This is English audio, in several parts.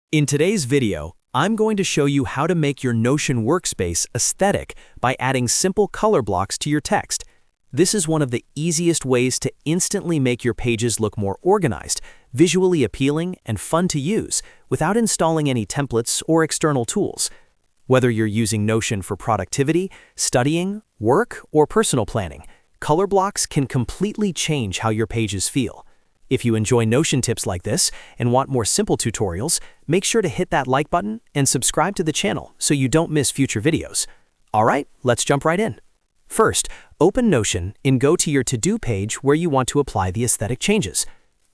In today's video, I'm going to show you how to make your Notion workspace aesthetic by adding simple color blocks to your text. This is one of the easiest ways to instantly make your pages look more organized, visually appealing, and fun to use without installing any templates or external tools. Whether you're using Notion for productivity, studying, work, or personal planning, color blocks can completely change how your pages feel. If you enjoy Notion tips like this and want more simple tutorials, make sure to hit that like button and subscribe to the channel so you don't miss future videos. Alright, let's jump right in. First, open Notion and go to your To-Do page where you want to apply the aesthetic changes.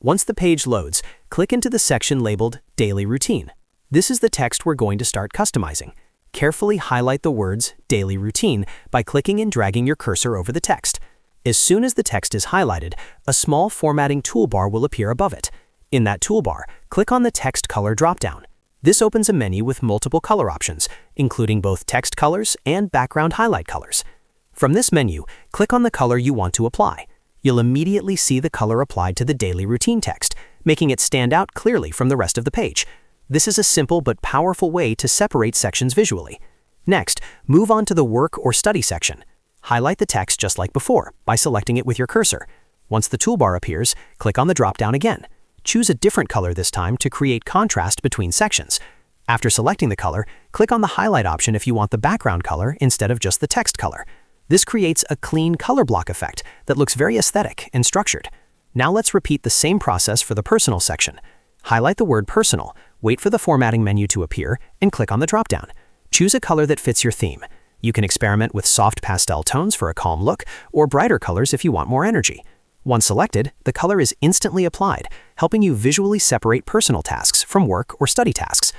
Once the page loads, click into the section labeled Daily Routine. This is the text we're going to start customizing. Carefully highlight the words Daily Routine by clicking and dragging your cursor over the text. As soon as the text is highlighted, a small formatting toolbar will appear above it. In that toolbar, click on the Text Color dropdown. This opens a menu with multiple color options, including both text colors and background highlight colors. From this menu, click on the color you want to apply. You'll immediately see the color applied to the daily routine text, making it stand out clearly from the rest of the page. This is a simple but powerful way to separate sections visually. Next, move on to the Work or Study section. Highlight the text just like before by selecting it with your cursor. Once the toolbar appears, click on the drop-down again. Choose a different color this time to create contrast between sections. After selecting the color, click on the highlight option if you want the background color instead of just the text color. This creates a clean color block effect that looks very aesthetic and structured. Now let's repeat the same process for the Personal section. Highlight the word Personal, wait for the formatting menu to appear, and click on the drop-down. Choose a color that fits your theme. You can experiment with soft pastel tones for a calm look, or brighter colors if you want more energy. Once selected, the color is instantly applied, helping you visually separate personal tasks from work or study tasks.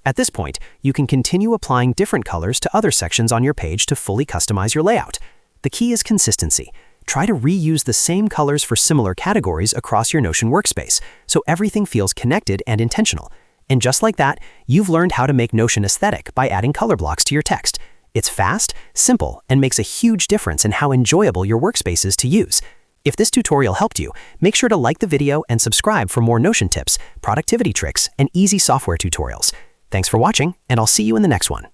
At this point, you can continue applying different colors to other sections on your page to fully customize your layout. The key is consistency. Try to reuse the same colors for similar categories across your Notion workspace, so everything feels connected and intentional. And just like that, you've learned how to make Notion aesthetic by adding color blocks to your text. It's fast, simple, and makes a huge difference in how enjoyable your workspace is to use. If this tutorial helped you, make sure to like the video and subscribe for more Notion tips, productivity tricks, and easy software tutorials. Thanks for watching, and I'll see you in the next one.